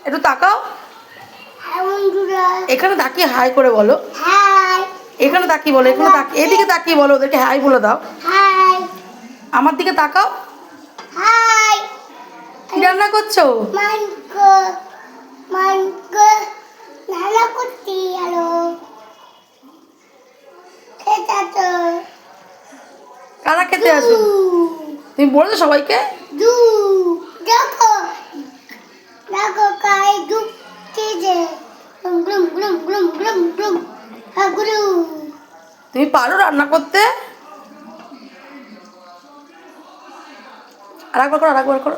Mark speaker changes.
Speaker 1: একটু তাকাও, এখানে তাকিয়ে হাই করে বলো। এখানে তাকিয়ে বলো, এখানে তাকিয়ে, এদিকে তাকিয়ে বলো, ওদেরকে হাই বলে দাও। আমার দিকে তাকাও। কি রান্না করছো? কারা খেতে আসো? তুমি বলেছো সবাইকে? তুমি পারো রান্না করতে? আরেকবার করো, আরেকবার করো।